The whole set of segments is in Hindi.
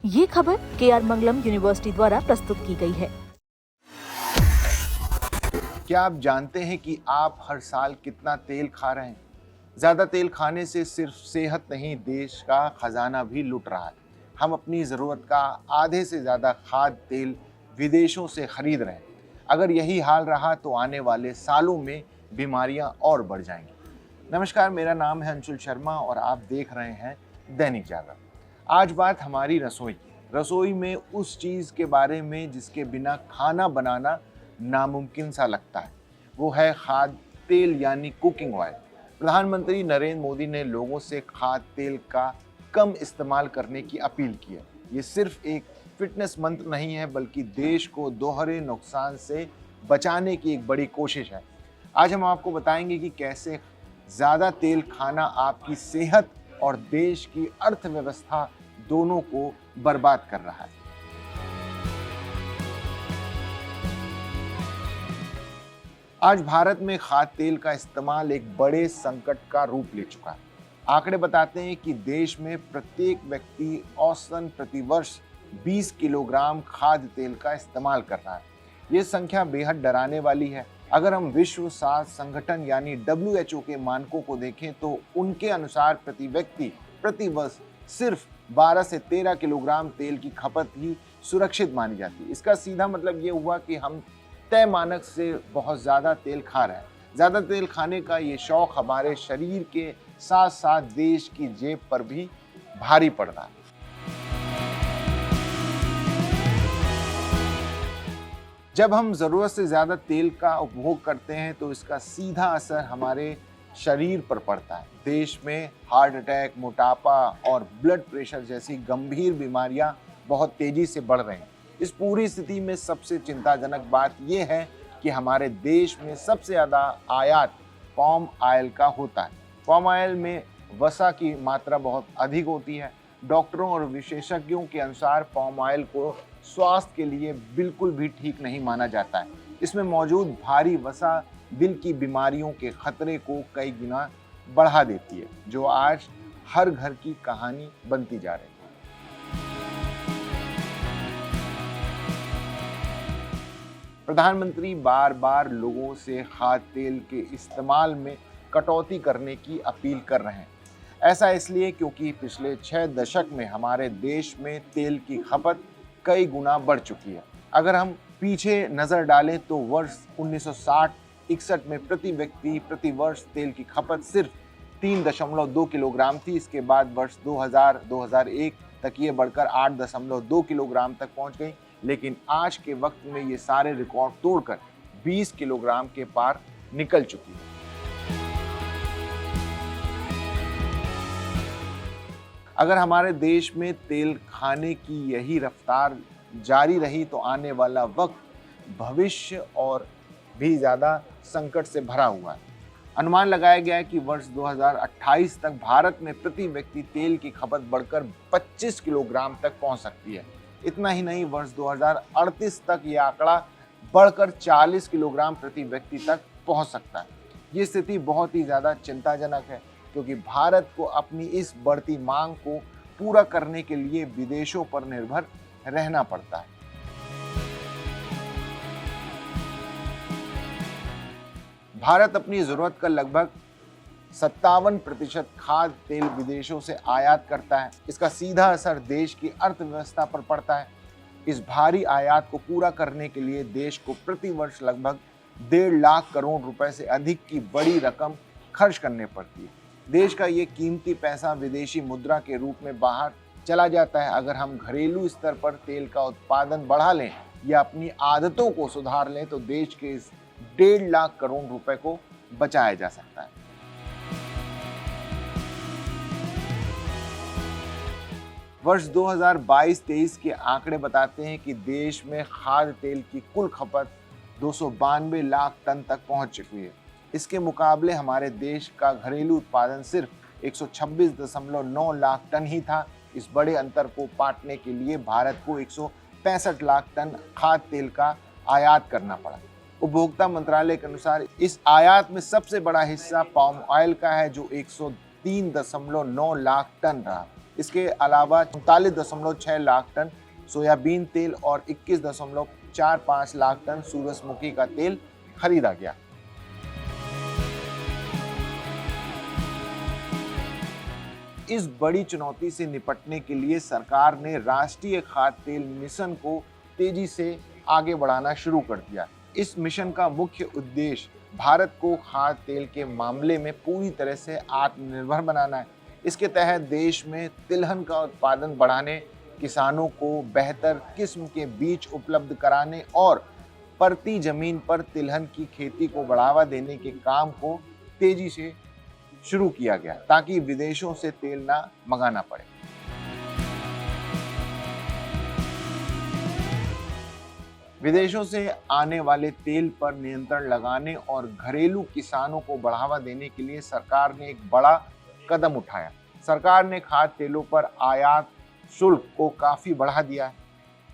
ये खबर KR मंगलम यूनिवर्सिटी द्वारा प्रस्तुत की गई है। क्या आप जानते हैं कि आप हर साल कितना तेल खा रहे हैं? ज़्यादा तेल खाने से सिर्फ सेहत नहीं, देश का खजाना भी लुट रहा है। हम अपनी ज़रूरत का आधे से ज़्यादा खाद्य तेल विदेशों से खरीद रहे हैं। अगर यही हाल रहा तो आने वाले सालों में बीमारियां और बढ़ जाएंगी। नमस्कार, मेरा नाम है अंशुल शर्मा और आप देख रहे हैं दैनिक जागरण। आज बात हमारी रसोई की। रसोई में उस चीज़ के बारे में जिसके बिना खाना बनाना नामुमकिन सा लगता है। वो है खाद्य तेल यानी कुकिंग ऑयल। प्रधानमंत्री नरेंद्र मोदी ने लोगों से खाद्य तेल का कम इस्तेमाल करने की अपील की है। ये सिर्फ एक फिटनेस मंत्र नहीं है, बल्कि देश को दोहरे नुकसान से बचाने की एक बड़ी कोशिश है। आज हम आपको बताएंगे कि कैसे ज़्यादा तेल खाना आपकी सेहत और देश की अर्थव्यवस्था दोनों को बर्बाद कर रहा है। आज भारत में खाद्य तेल का इस्तेमाल एक बड़े संकट का रूप ले चुका है। आंकड़े बताते हैं कि देश में प्रत्येक व्यक्ति औसतन प्रतिवर्ष 20 किलोग्राम खाद्य तेल का इस्तेमाल कर रहा है। ये संख्या बेहद डराने वाली है। अगर हम विश्व स्वास्थ्य संगठन यानी WHO के मानकों को देखें तो उनके अनुसार प्रति व्यक्ति प्रति वर्ष सिर्फ 12 से 13 किलोग्राम तेल की खपत ही सुरक्षित मानी जाती है। इसका सीधा मतलब ये हुआ कि हम तय मानक से बहुत ज़्यादा तेल खा रहे हैं। ज़्यादा तेल खाने का ये शौक हमारे शरीर के साथ साथ देश की जेब पर भी भारी पड़ रहा है। जब हम ज़रूरत से ज़्यादा तेल का उपभोग करते हैं तो इसका सीधा असर हमारे शरीर पर पड़ता है। देश में हार्ट अटैक, मोटापा और ब्लड प्रेशर जैसी गंभीर बीमारियां बहुत तेज़ी से बढ़ रही हैं। इस पूरी स्थिति में सबसे चिंताजनक बात यह है कि हमारे देश में सबसे ज़्यादा आयात पाम ऑयल का होता है। पाम ऑयल में वसा की मात्रा बहुत अधिक होती है। डॉक्टरों और विशेषज्ञों के अनुसार पाम ऑयल को स्वास्थ्य के लिए बिल्कुल भी ठीक नहीं माना जाता है। इसमें मौजूद भारी वसा दिल की बीमारियों के खतरे को कई गुना बढ़ा देती है, जो आज हर घर की कहानी बनती जा रही है। प्रधानमंत्री बार बार लोगों से खाद्य तेल के इस्तेमाल में कटौती करने की अपील कर रहे हैं। ऐसा इसलिए क्योंककि पिछले 6 दशक में हमारे देश में तेल की खपत कई गुना बढ़ चुकी है। अगर हम पीछे नज़र डालें तो वर्ष 1960-61 में प्रति व्यक्ति प्रति वर्ष तेल की खपत सिर्फ 3.2 किलोग्राम थी। इसके बाद वर्ष 2000-2001 तक ये बढ़कर 8.2 किलोग्राम तक पहुंच गई। लेकिन आज के वक्त में ये सारे रिकॉर्ड तोड़कर 20 किलोग्राम के पार निकल चुकी है। अगर हमारे देश में तेल खाने की यही रफ्तार जारी रही तो आने वाला वक्त भविष्य और भी ज़्यादा संकट से भरा हुआ है। अनुमान लगाया गया है कि वर्ष 2028 तक भारत में प्रति व्यक्ति तेल की खपत बढ़कर 25 किलोग्राम तक पहुंच सकती है। इतना ही नहीं, वर्ष 2038 तक यह आंकड़ा बढ़कर 40 किलोग्राम प्रति व्यक्ति तक पहुंच सकता है। ये स्थिति बहुत ही ज़्यादा चिंताजनक है, क्योंकि भारत को अपनी इस बढ़ती मांग को पूरा करने के लिए विदेशों पर निर्भर रहना पड़ता है। भारत अपनी जरूरत का लगभग 57% खाद्य तेल विदेशों से आयात करता है। इसका सीधा असर देश की अर्थव्यवस्था पर पड़ता है। इस भारी आयात को पूरा करने के लिए देश को प्रति वर्ष लगभग 1.5 लाख करोड़ रुपए से अधिक की बड़ी रकम खर्च करनी पड़ती है। देश का ये कीमती पैसा विदेशी मुद्रा के रूप में बाहर चला जाता है। अगर हम घरेलू स्तर पर तेल का उत्पादन बढ़ा लें या अपनी आदतों को सुधार लें तो देश के इस 1.5 लाख करोड़ रुपए को बचाया जा सकता है। वर्ष 2022-23 के आंकड़े बताते हैं कि देश में खाद्य तेल की कुल खपत 292 लाख टन तक पहुंच चुकी है। इसके मुकाबले हमारे देश का घरेलू उत्पादन सिर्फ 126.9 लाख टन ही था। इस बड़े अंतर को पाटने के लिए भारत को 165 लाख टन खाद्य तेल का आयात करना पड़ा। उपभोक्ता मंत्रालय के अनुसार इस आयात में सबसे बड़ा हिस्सा पाम ऑयल का है, जो 103.9 लाख टन रहा। इसके अलावा 39.6 लाख टन सोयाबीन तेल और 21.45 लाख टन सूरजमुखी का तेल खरीदा गया। इस बड़ी चुनौती से निपटने के लिए सरकार ने राष्ट्रीय खाद्य तेल मिशन को तेजी से आगे बढ़ाना शुरू कर दिया। इस मिशन का मुख्य उद्देश्य भारत को खाद्य तेल के मामले में पूरी तरह से आत्मनिर्भर बनाना है। इसके तहत देश में तिलहन का उत्पादन बढ़ाने, किसानों को बेहतर किस्म के बीज उपलब्ध कराने और प्रति जमीन पर तिलहन की खेती को बढ़ावा देने के काम को तेजी से शुरू किया गया ताकि विदेशों से तेल ना मंगाना पड़े। विदेशों से आने वाले तेल पर नियंत्रण लगाने और घरेलू किसानों को बढ़ावा देने के लिए सरकार ने एक बड़ा कदम उठाया। सरकार ने खाद्य तेलों पर आयात शुल्क को काफी बढ़ा दिया है।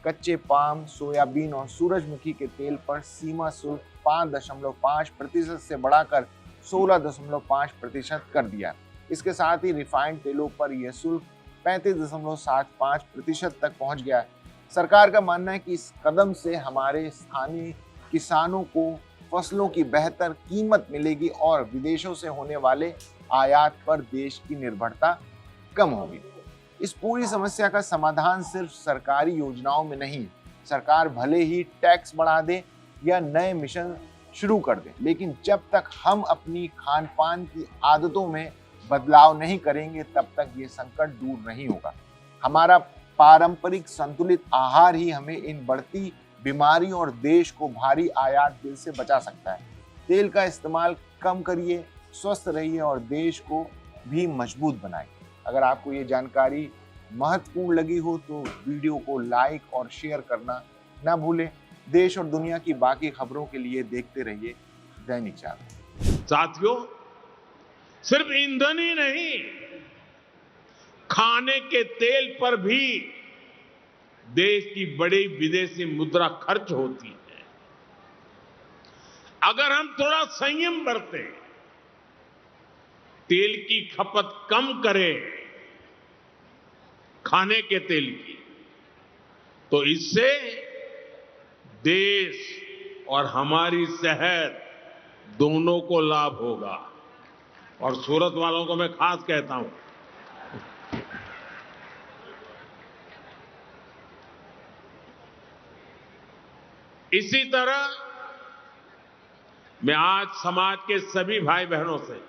कच्चे पाम, सोयाबीन और सूरजमुखी के तेल पर सीमा शुल्क 5.5% से बढ़ाकर 16.5% कर दिया। इसके साथ ही रिफाइंड तेलों पर यह शुल्क 35.75% तक पहुंच गया है। सरकार का मानना है कि इस कदम से हमारे स्थानीय किसानों को फसलों की बेहतर कीमत मिलेगी और विदेशों से होने वाले आयात पर देश की निर्भरता कम होगी। इस पूरी समस्या का समाधान सिर्फ सरकारी योजनाओं में नहीं, सरकार भले ही टैक्स बढ़ा दे या नए मिशन शुरू कर दे, लेकिन जब तक हम अपनी खान पान की आदतों में बदलाव नहीं करेंगे तब तक ये संकट दूर नहीं होगा। हमारा पारंपरिक संतुलित आहार ही हमें इन बढ़ती बीमारियों और देश को भारी आयात बिल से बचा सकता है। तेल का इस्तेमाल कम करिए, स्वस्थ रहिए और देश को भी मजबूत बनाइए। अगर आपको ये जानकारी महत्वपूर्ण लगी हो तो वीडियो को लाइक और शेयर करना ना भूलें। देश और दुनिया की बाकी खबरों के लिए देखते रहिए दैनिक जागरण। साथियों, सिर्फ ईंधन ही नहीं, खाने के तेल पर भी देश की बड़ी विदेशी मुद्रा खर्च होती है। अगर हम थोड़ा संयम बरतें, तेल की खपत कम करें, खाने के तेल की, तो इससे देश और हमारी सेहत दोनों को लाभ होगा। और सूरत वालों को मैं खास कहता हूं, इसी तरह मैं आज समाज के सभी भाई बहनों से,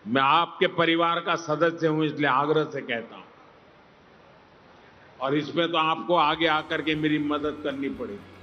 मैं आपके परिवार का सदस्य हूं इसलिए आग्रह से कहता हूं, और इसमें तो आपको आगे आकर के मेरी मदद करनी पड़ेगी।